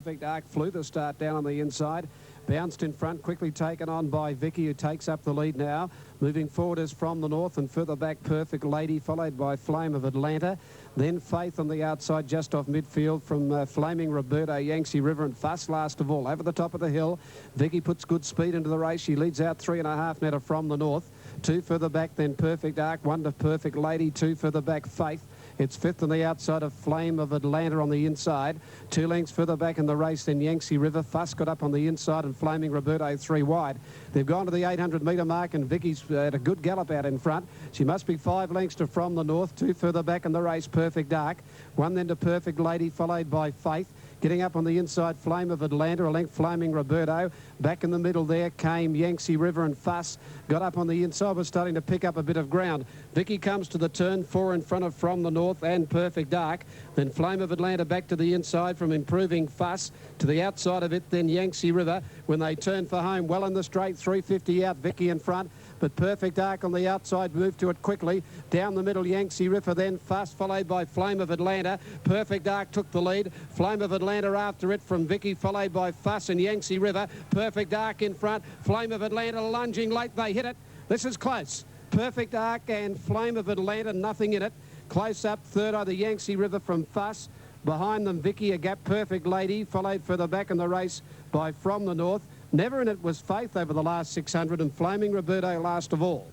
Perfect Arc flew the start down on the inside. Bounced in front, quickly taken on by Vicky, who takes up the lead now. Moving forward is From the North, and further back Perfect Lady, followed by Flame of Atlanta. Then Faith on the outside, just off midfield from Flaming Roberto, Yangtze River, and Fuss last of all. Over the top of the hill, Vicky puts good speed into the race. She leads out 3.5 now to From the North. 2 further back, then Perfect Arc, 1 to Perfect Lady, 2 further back Faith. It's 5th on the outside of Flame of Atlanta on the inside. 2 lengths further back in the race, then Yangtze River. Fuss got up on the inside, and Flaming Roberto 3 wide. They've gone to the 800-metre mark, and Vicky's had a good gallop out in front. She must be 5 lengths to From the North. 2 further back in the race, Perfect Arc. 1 then to Perfect Lady, followed by Faith. Getting up on the inside, Flame of Atlanta, a length Flaming Roberto. Back in the middle there came Yangtze River, and Fuss got up on the inside, was starting to pick up a bit of ground. Vicky comes to the turn, 4 in front of From the North and Perfect Arc. Then Flame of Atlanta back to the inside from Improving Fuss. To the outside of it, then Yangtze River. When they turn for home, well in the straight, 350 out, Vicky in front. But Perfect Arc on the outside moved to it quickly. Down the middle, Yangtze River, then Fuss, followed by Flame of Atlanta. Perfect Arc took the lead. Flame of Atlanta after it from Vicky, followed by Fuss and Yangtze River. Perfect Arc in front. Flame of Atlanta lunging late. They hit it. This is close. Perfect Arc and Flame of Atlanta, nothing in it. Close up, third are the Yangtze River from Fuss. Behind them, Vicky, a gap, Perfect Lady, followed further back in the race by From the North. Never in it was Faith over the last 600, and Flaming Roberto last of all.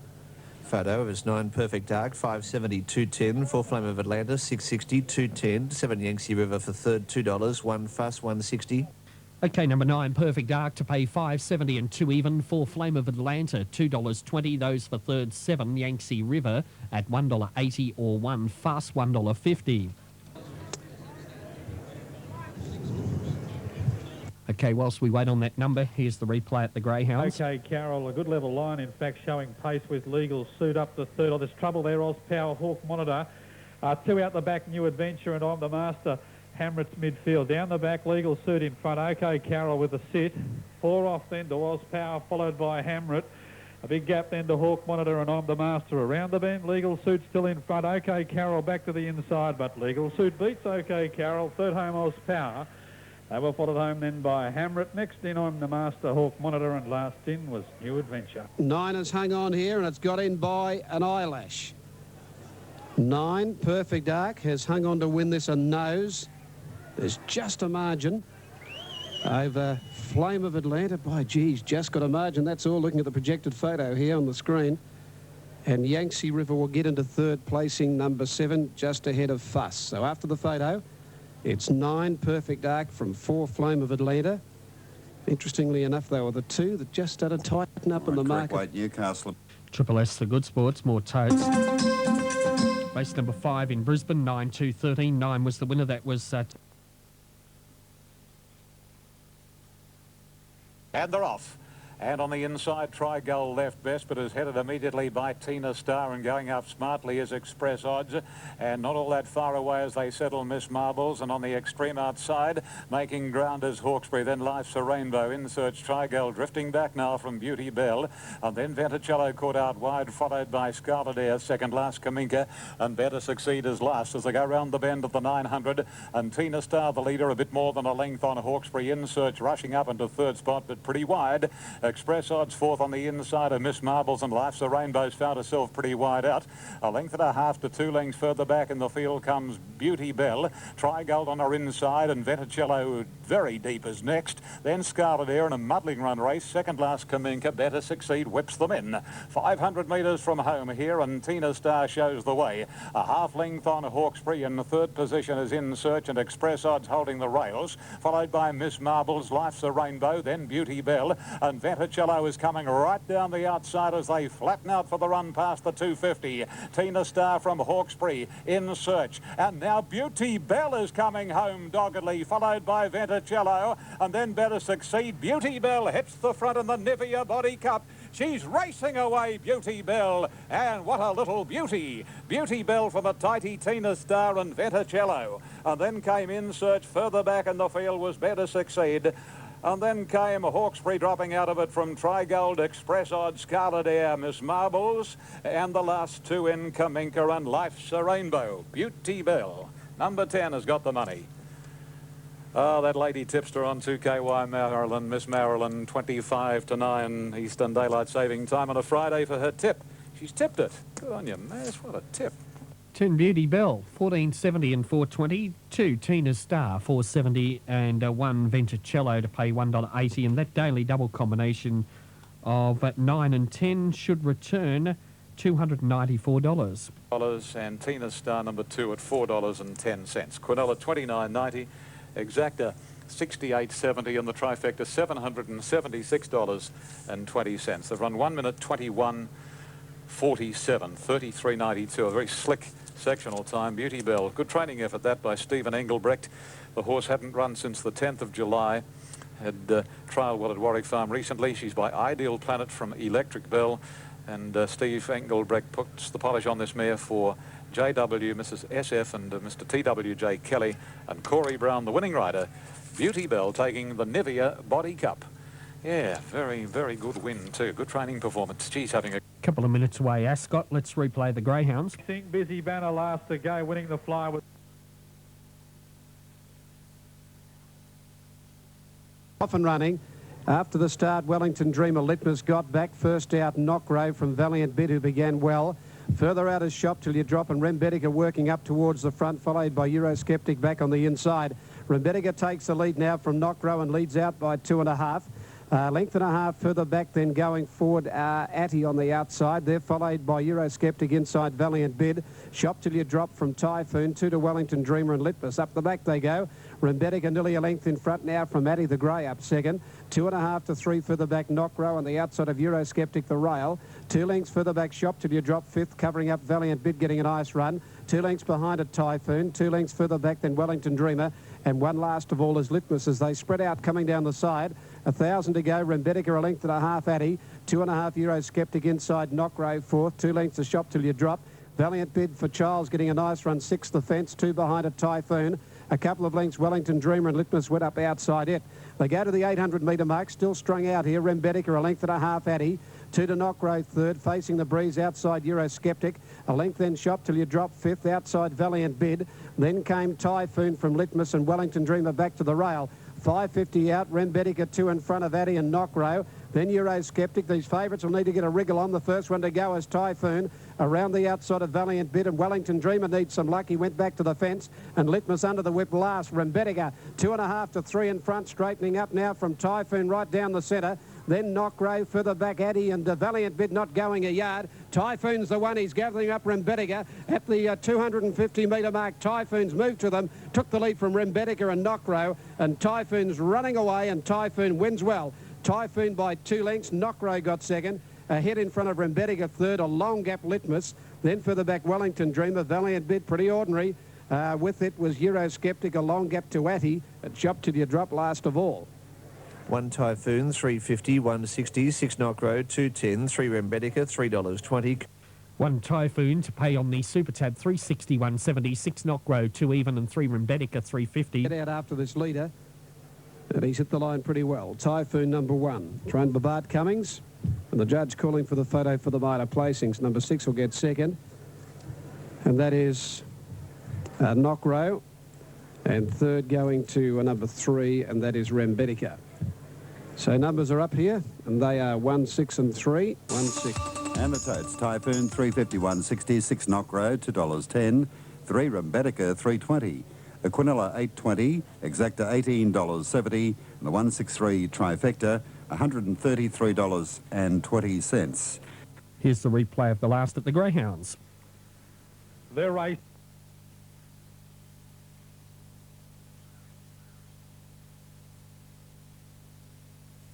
Photo of his 9 Perfect Arc, 570, 210. 4 Flame of Atlanta, 660, 210. 7 Yangtze River for third, $2. 1 Fuss, 160. Okay, number 9, Perfect Arc to pay $5.70 and 2 even. 4 Flame of Atlanta, $2.20. Those for third, 7 Yangtze River at $1.80 or 1 Fuss, $1.50. Okay, whilst we wait on that number, here's the replay at the Greyhounds. Okay, Carol, a good level line, in fact, showing pace with Legal Suit up to third. Oh, there's trouble there, Oz Power, Hawk Monitor. 2 out the back, New Adventure, and I'm the Master. Hamlet's midfield. Down the back, Legal Suit in front. Okay, Carol with a sit. 4 off then to Oz Power, followed by Hamlet. A big gap then to Hawk Monitor and I'm the Master. Around the bend, Legal Suit still in front. Okay, Carol back to the inside, but Legal Suit beats Okay, Carol. Third home, Oz Power. They were followed home then by Hamlet. Next in, I'm the Master, Hawk Monitor, and last in was New Adventure. 9 has hung on here, and it's got in by an eyelash. 9, Perfect Arc, has hung on to win this a nose. There's just a margin over Flame of Atlanta. By geez, just got a margin. That's all looking at the projected photo here on the screen. And Yangtze River will get into third, placing number 7, just ahead of Fuss. So after the photo, it's 9, Perfect Arc from 4, Flame of Atlanta. Interestingly enough, they were the 2 that just started to tighten up in the market. Weight, Newcastle. Triple S, the good sports, more totes. Race number 5 in Brisbane, 9-2-13. 9 was the winner. That was... And they're off. And on the inside, Try Goal left best, but is headed immediately by Tina Star, and going up smartly is Express Odds. And not all that far away as they settle Miss Marbles. And on the extreme outside, making ground is Hawkesbury. Then Life's a Rainbow. In search, Try Goal drifting back now from Beauty Bell. And then Venticello caught out wide, followed by Scarlet Air. Second last, Kaminka. And Better Succeed is last as they go round the bend of the 900. And Tina Star, the leader, a bit more than a length on Hawkesbury. In search, rushing up into third spot, but pretty wide. Express Odds fourth on the inside of Miss Marbles, and Life's a Rainbow's found herself pretty wide out. A length and a half to 2 lengths further back in the field comes Beauty Bell. Try Gold on her inside, and Venticello very deep is next. Then Scarlet Air in a muddling run race. Second last, Kaminka. Better Succeed whips them in. 500 metres from home here, and Tina Star shows the way. A half length on Hawkesbury. In the third position is In Search, and Express Odds holding the rails, followed by Miss Marbles, Life's a Rainbow, then Beauty Bell, and Venticello is coming right down the outside as they flatten out for the run past the 250. Tina Star from Hawkesbury, In Search, and now Beauty Bell is coming home doggedly, followed by Venticello, and then Better Succeed. Beauty Bell hits the front in the Nivea Body Cup. She's racing away, Beauty Bell, and what a little beauty. Beauty Bell from the tighty Tina Star and Venticello. And then came In Search. Further back in the field was Better Succeed. And then came Hawkesbury dropping out of it from Try Gold, Express Odds, Scarlet Air, Miss Marbles, and the last 2 in Kaminka and Life's a Rainbow. Beauty Bell. Number 10 has got the money. Oh, that lady tipster on 2KY Maryland, Miss Maryland, 25 to 9 Eastern Daylight Saving Time on a Friday for her tip. She's tipped it. Good on you, Mass. What a tip. 10 Beauty Bell, 1470 and 420. 2 Tina Star, 470, and 1 Venticello to pay $1.80. And that daily double combination of 9 and 10 should return $294. And Tina Star number 2 at $4.10. Quinella 29.90. Exacta 68.70 and the trifecta $776.20. They've run 1 minute 21.47, 33.92. A very slick sectional time. Beauty Bell, good training effort that by Stephen Engelbrecht. The horse hadn't run since the 10th of July. Had trialled well at Warwick Farm recently. She's by Ideal Planet from Electric Bell, and Steve Engelbrecht puts the polish on this mare for JW, Mrs. SF and Mr. TWJ Kelly, and Corey Brown, the winning rider. Beauty Bell taking the Nivea Body Cup. Yeah, very, very good win too. Good training performance. She's having a Couple of minutes away, Ascot. Let's replay the Greyhounds. Think Busy Banner last to go, winning the fly with... Off and running. After the start, Wellington Dreamer Litmus got back. First out, Knockrow from Valiant Bid, who began well. Further out is Shop Till You Drop, and Rembetica working up towards the front, followed by Eurosceptic back on the inside. Rembetica takes the lead now from Knockrow and leads out by 2.5. Length and a half further back, then going forward, Atty on the outside. They're followed by Eurosceptic inside Valiant Bid. Shop Till You Drop from Typhoon, 2 to Wellington Dreamer and Litmus. Up the back they go. Rembetica nearly a length in front now from Atty the Grey up second. 2.5 to 3 further back, Knockrow on the outside of Eurosceptic the rail. 2 lengths further back, Shop Till You Drop fifth, covering up Valiant Bid, getting a nice run. 2 lengths behind it, Typhoon. 2 lengths further back than Wellington Dreamer. And one last of all is Litmus as they spread out coming down the side. 1,000 to go. Rembetica a length and a half, Atty. 2.5 Eurosceptic inside, Knockrow fourth. 2 lengths to Shop Till You Drop. Valiant Bid for Charles getting a nice run, sixth the fence. 2 behind it, Typhoon. A couple of lengths, Wellington Dreamer and Litmus went up outside it. They go to the 800-metre mark, still strung out here. Rembetica a length and a half, Atty. 2 to Knockrow third, facing the breeze outside Eurosceptic. A length then Shop Till You Drop fifth, outside Valiant Bid. Then came Typhoon from Litmus and Wellington Dreamer back to the rail. 5.50 out, Rembetica 2 in front of Atty and Knockrow. Then Eurosceptic. These favourites will need to get a wriggle on. The first one to go is Typhoon. Around the outside of Valiant Bid, and Wellington Dreamer needs some luck. He went back to the fence, and Litmus under the whip last. Rembetica 2.5 to 3 in front, straightening up now from Typhoon right down the centre. Then Knockrow further back, Atty and Valiant Bid not going a yard. Typhoon's the one. He's gathering up Rembetica at the 250-metre mark. Typhoon's moved to them, took the lead from Rembetica and Knockrow, and Typhoon's running away, and Typhoon wins well. Typhoon by 2 lengths. Knockrow got second. Ahead in front of Rembetica third, a long gap Litmus. Then further back Wellington Dreamer, Valiant Bid pretty ordinary. With it was Eurosceptic, a long gap to Atty. It Shop Till You Drop last of all. 1 Typhoon, 3.50, 1.60, 6 Knockrow, 2.10, 3 Rembetica, $3.20. 1 Typhoon to pay on the Super Tab, 3.60, 1.70, 6 Knockrow, 2 even, and 3 Rembetica, 3.50. Get out after this leader, and he's hit the line pretty well. Typhoon number 1, trained by Bart Cummings, and the judge calling for the photo for the minor placings. Number 6 will get second, and that is Knockrow, and third going to number 3, and that is Rembetica. So numbers are up here, and they are 1, 6 and 3. 1, 6. And the totes, Typhoon, 3.50, 1.60, 6 Knockrow, $2.10, 3 Rembetica, 3.20, Aquinilla, 8.20, Exacta, $18.70, and the 163 Trifecta, $133.20. Here's the replay of the last at the Greyhounds. Their race.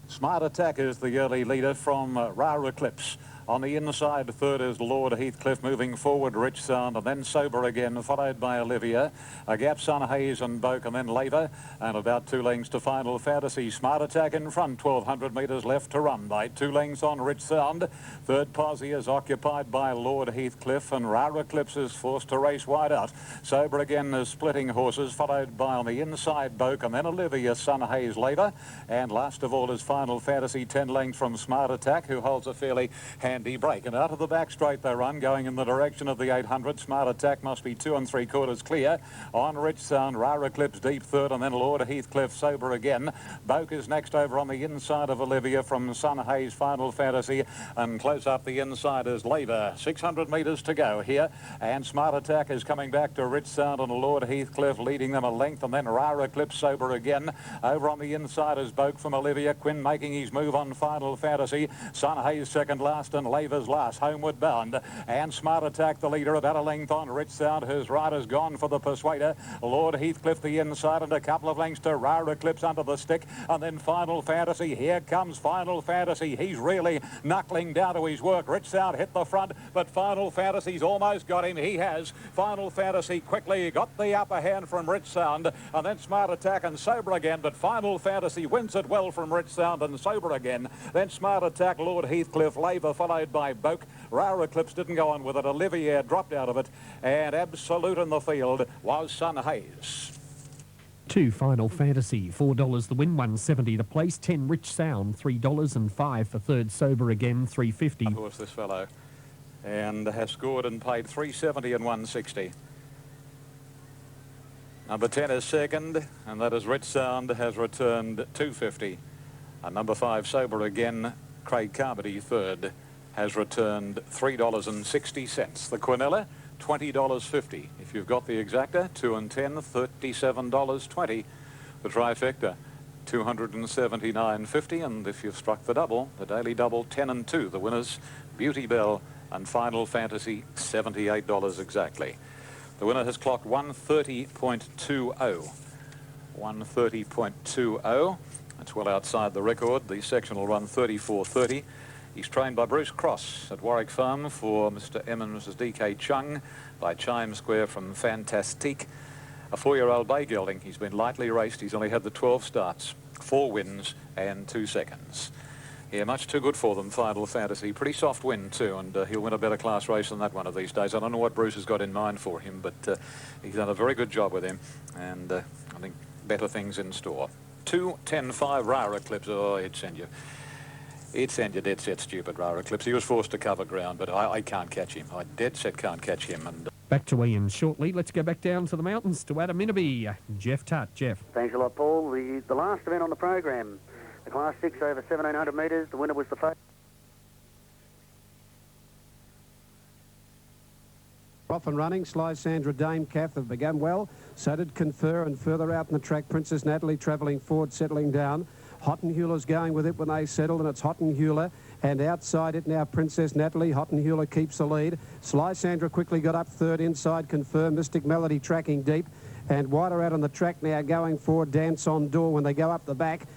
Smart Attack is the early leader from Rare Eclipse. On the inside, third is Lord Heathcliff, moving forward, Rich Sound, and then Sober Again, followed by Olivia. A gap, Sun Hayes and Boke, and then Laver, and about 2 lengths to Final Fantasy. Smart Attack in front, 1,200 metres left to run by 2 lengths on Rich Sound. Third posse is occupied by Lord Heathcliff, and Rare Eclipse is forced to race wide out. Sober Again is splitting horses, followed by on the inside Boke, and then Olivia, Sun Hayes, Laver. And last of all is Final Fantasy, 10 lengths from Smart Attack, who holds a fairly hand handy break. And out of the back straight they run, going in the direction of the 800. Smart Attack must be 2 3/4 clear. On Rich Sound, Rara Eclipse deep third, and then Lord Heathcliff sober again. Boke is next over on the inside of Olivia from Sun Hayes Final Fantasy, and close up the inside is Labour. 600 metres to go here, and Smart Attack is coming back to Rich Sound and Lord Heathcliff, leading them a length, and then Rara Eclipse sober again. Over on the inside is Boke from Olivia. Quinn making his move on Final Fantasy. Sun Hayes second last and Labour's last, homeward bound. And Smart Attack the leader, about a length on Rich Sound, whose rider's gone for the Persuader. Lord Heathcliff the inside, and a couple of lengths to Rara Eclipse under the stick, and then Final Fantasy. Here comes Final Fantasy. He's really knuckling down to his work. Rich Sound hit the front, but Final Fantasy's almost got him. He has. Final Fantasy quickly got the upper hand from Rich Sound, and then Smart Attack and sober again, but Final Fantasy wins it well from Rich Sound and sober again. Then Smart Attack, Lord Heathcliff, Labour followed by Boke. Rara Eclipse didn't go on with it. Olivier dropped out of it, and absolute in the field was Sun Hayes. 2 Final Fantasy, $4 the win, 170 the place. 10 Rich Sound, $3, and 5 for third sober again, $3.50. Of course, this fellow, and has scored and paid $3.70 and $1.60. Number 10 is second, and that is Rich Sound, has returned $2.50. And number 5 sober again, Craig Carmody third, has returned $3.60. The Quinella, $20.50. If you've got the exacta, 2 and 10, $37.20. The trifecta, $279.50. And if you've struck the double, the daily double, 10 and 2. The winners, Beauty Bell and Final Fantasy, $78 exactly. The winner has clocked 130.20. 130.20. That's well outside the record. The section will run 34.30. He's trained by Bruce Cross at Warwick Farm for Mr. M and Mrs. D.K. Chung, by Chime Square from Fantastique. A 4-year-old bay gelding. He's been lightly raced. He's only had the 12 starts, 4 wins and 2 seconds. Yeah, much too good for them, Final Fantasy. Pretty soft win too, and he'll win a better class race than that one of these days. I don't know what Bruce has got in mind for him, but he's done a very good job with him, and I think better things in store. 2:10.5 Rara Eclipse. Oh, it'd send you dead set stupid, Rara Eclipse. He was forced to cover ground, but I can't catch him. I dead set can't catch him. And back to Ian shortly. Let's go back down to the mountains to Adam Minaby. Jeff Tutt. Jeff. Thanks a lot, Paul. The last event on the program, the Class 6 over 1,700 metres. The winner was the favourite. Off and running, Sly Sandra, Dame Kath have begun well. So did Confer, and further out in the track, Princess Natalie travelling forward, settling down. Hottenhuler's going with it when they settle, and it's Hottenhuler. And outside it now, Princess Natalie. Hottenhuler keeps the lead. Sly Sandra quickly got up third inside. Confer, Mystic Melody tracking deep. And wider out on the track now, going forward, Dance on Door when they go up the back.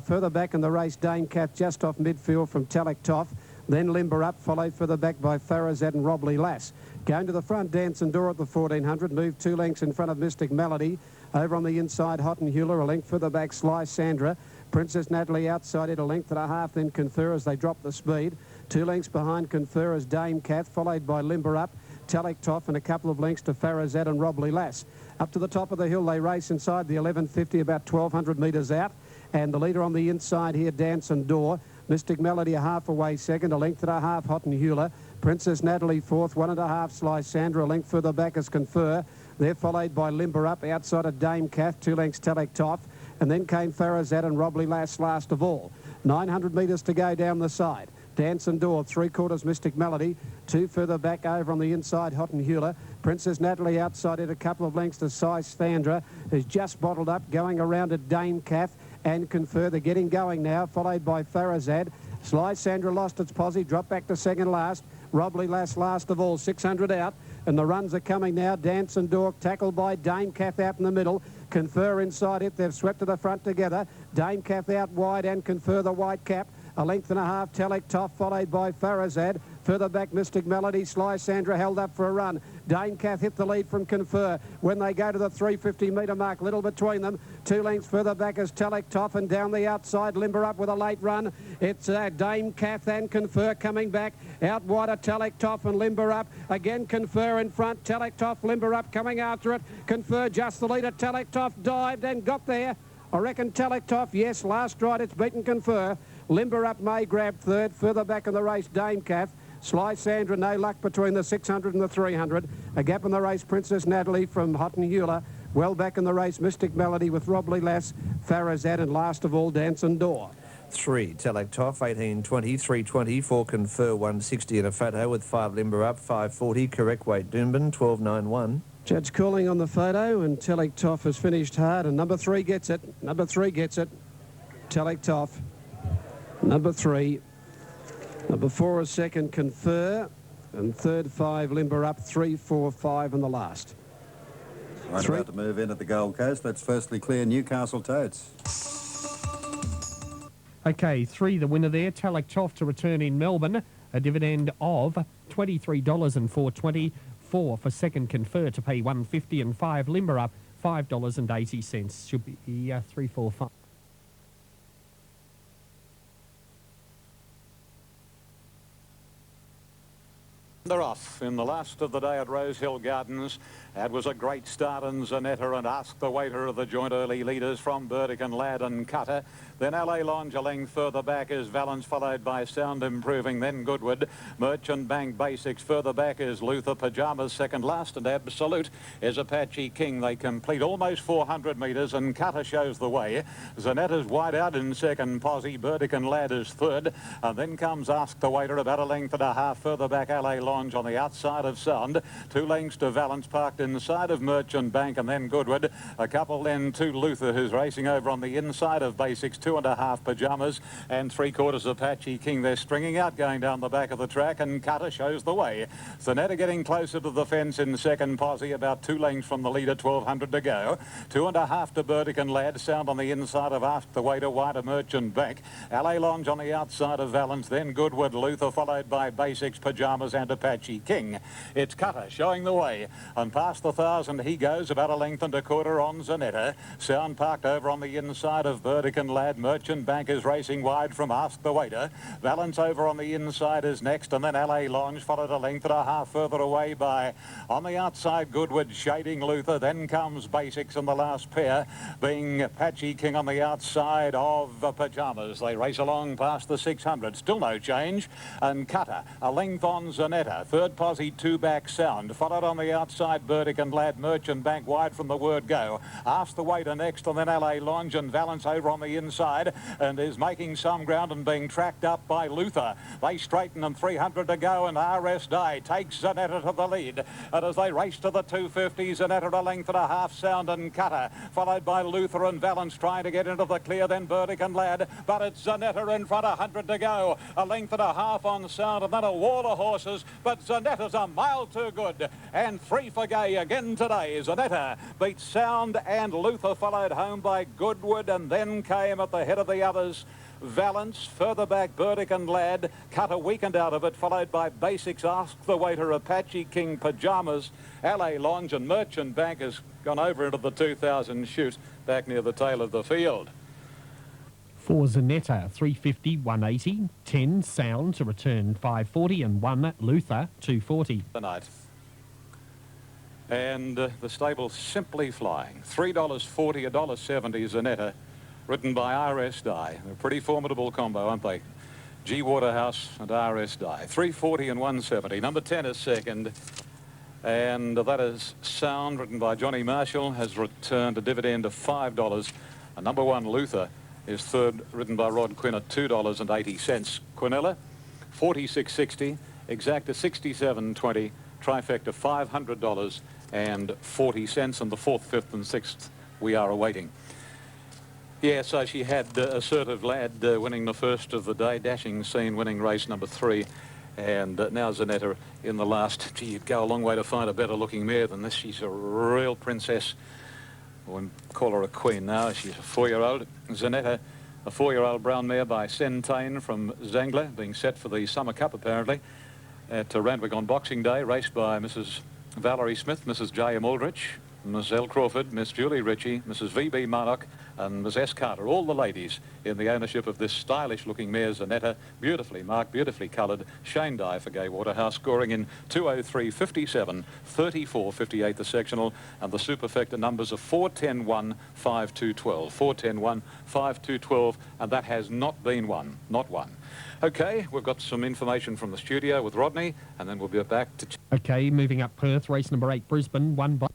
Further back in the race, Dame Kath just off midfield from Talek Toff. Then Limber Up, followed further back by Farazad and Robley Lass. Going to the front, Dance and Door at the 1400, moved 2 lengths in front of Mystic Melody. Over on the inside, Hottenhuler, a length further back, Sly Sandra. Princess Natalie outside it, a length and a half, then Confer as they drop the speed. 2 lengths behind Confer as Dame Kath, followed by Limber Up, Talek Toff, and a couple of lengths to Farazad and Robley Lass. Up to the top of the hill, they race inside the 1150, about 1,200 metres out. And the leader on the inside here, Dance and Door. Mystic Melody a half away second, a length and a half, Hottenhuler. Princess Natalie fourth, 1.5, Sly Sandra, a length further back as Confer. They're followed by Limber Up, outside of Dame Kath, 2 lengths Talek Toff. And then came Farazad and Robley Lass last of all. 900 metres to go down the side. Dance and Door, 3/4 Mystic Melody. 2 further back over on the inside, Hottenhuler. Princess Natalie outside it, a couple of lengths to Sly Sandra, who's just bottled up, going around at Dame Kath and Confer. They're getting going now, followed by Farazad. Sly Sandra lost its posse, dropped back to second last. Robley Lass last of all, 600 out. And the runs are coming now. Dance and Door tackled by Dame Kath out in the middle. Confer inside it. They've swept to the front together. Dame Kath out wide and Confer the white cap. A length and a half, Talek Toff, followed by Farazad. Further back, Mystic Melody. Sly Sandra held up for a run. Dame Kath hit the lead from Confer. When they go to the 350-metre mark, little between them. 2 lengths further back is Talek Toff, and down the outside, Limber Up with a late run. It's Dame Kath and Confer coming back. Out wider, Talek Toff and Limber Up. Again, Confer in front. Talek Toff, Limber Up coming after it. Confer just the leader. Talek Toff dived and got there. I reckon Talek Toff, yes, last ride it's beaten Confer. Limber Up may grab third. Further back in the race, Dame Kath. Sly Sandra, no luck between the 600 and the 300. A gap in the race, Princess Natalie from Hottenhula. Well back in the race, Mystic Melody with Robley Lass, Farazad, and last of all, Dance and Door. 3, Telektoff, 1820, 320, 4 Confer, 160 and a photo with 5 Limber Up, 540, correct weight Doomben, 1291. Judge Cooling on the photo, and Telektoff has finished hard, and number 3 gets it. Number 3 gets it. Telektoff. Number 3. Number 4 is second, Confer, and third, 5 Limber Up, 3, 4, 5 and the last. Right, about to move in at the Gold Coast. Let's firstly clear Newcastle Totes. Okay, 3 the winner there, Telektoff to return in Melbourne, a dividend of $23.420. 4 for second, Confer to pay $1.50, and 5 Limber Up, $5.80. Should be 3, 4, 5. They're off in the last of the day at Rosehill Gardens. That was a great start in Zanetta and Ask the Waiter of the joint early leaders from Burdick and Ladd and Cutter. Then LA Longe a length further back is Valence, followed by Sound Improving, then Goodwood. Merchant Bank Basics further back is Luther. Pyjamas second last, and Absolute is Apache King. They complete almost 400 metres, and Cutter shows the way. Zanetta's wide out in second, Posse. Burdick and Ladd is third, and then comes Ask the Waiter about a length and a half further back. LA Longe on the outside of Sound, 2 lengths to Valence, parked inside of Merchant Bank, and then Goodwood. A couple then to Luther, who's racing over on the inside of Basics, 2.5 Pyjamas, and 3/4 Apache King. They're stringing out going down the back of the track, and Cutter shows the way. Zanetta getting closer to the fence in second, Posse about 2 lengths from the leader, 1200 to go. 2.5 to Burdick and Ladd. Sound on the inside of Ask the Waiter, wide of Merchant Bank. LA Longe on the outside of Valence, then Goodwood, Luther, followed by Basics, Pyjamas and Apache King. It's Cutter showing the way, and past the 1,000 he goes, about a length and a quarter on Zanetta. Sound parked over on the inside of Burdick and Ladd. Merchant Bank is racing wide from Ask the Waiter. Valence over on the inside is next, and then LA Longe followed a length and a half further away by, on the outside, Goodwood shading Luther. Then comes Basics, and the last pair being Apache King on the outside of Pyjamas. They race along past the 600, still no change, and Cutter a length on Zanetta. Third Posse, 2 back Sound, followed on the outside Burdick and Ladd. Merchant Bank wide from the word go. Ask the Waiter next, and then LA Longe, and Valence over on the inside, and is making some ground and being tracked up by Luther. They straighten, and 300 to go, and RS Day takes Zanetta to the lead. And as they race to the 250, Zanetta a length and a half, Sound and Cutter, followed by Luther and Valence trying to get into the clear, then Burdick and Ladd, but it's Zanetta in front, 100 to go. A length and a half on Sound, and then a wall of horses, but Zanetta's a mile too good, and 3 for Gay again today. Zanetta beats Sound, and Luther followed home by Goodwood, and then came at the head of the others Valence, further back Burdick and Ladd. Cutter weakened out of it, followed by Basics, Ask the Waiter, Apache King, Pyjamas. LA Longe and Merchant Bank has gone over into the 2000 chute back near the tail of the field. 4 Zanetta, 350, 180. 10 Sound to return 540, and 1 Luther, 240. Tonight. And the stable simply flying. $3.40, $1.70 Zanetta, written by RS Dye. They're a pretty formidable combo, aren't they? G. Waterhouse and RS Dye. 340 and 170. Number 10 is second. And that is Sound, written by Johnny Marshall, has returned a dividend of $5. And number 1, Luther, is third, written by Rod Quinn, at $2.80. Quinella, 46.60. Exacta, 67.20. Trifecta, $500 and 40 cents. And the 4th, 5th and 6th we are awaiting. Yeah, so she had Assertive Lad winning the first of the day, Dashing Scene winning race number 3, and now Zanetta in the last. Gee, you'd go a long way to find a better looking mare than this. She's a real princess. I wouldn't call her a queen now. She's a 4-year-old. Zanetta, a 4-year-old brown mare by Centane from Zangler, being set for the Summer Cup apparently at Randwick on Boxing Day, raced by Mrs. Valerie Smith, Mrs. J.M. Aldrich, Miss Elle Crawford, Miss Julie Ritchie, Mrs. V.B. Marnock and Miss S. Carter, all the ladies in the ownership of this stylish-looking mare, Zanetta, beautifully marked, beautifully coloured, Shane Dye for Gay Waterhouse, scoring in 203.57, 34.58 the sectional, and the superfecta numbers of 410-1, 5-2-12, 410-1, 5-2-12, and that has not been won, not one. OK, we've got some information from the studio with Rodney, and then we'll be back to... OK, moving up Perth, race number 8, Brisbane, won by...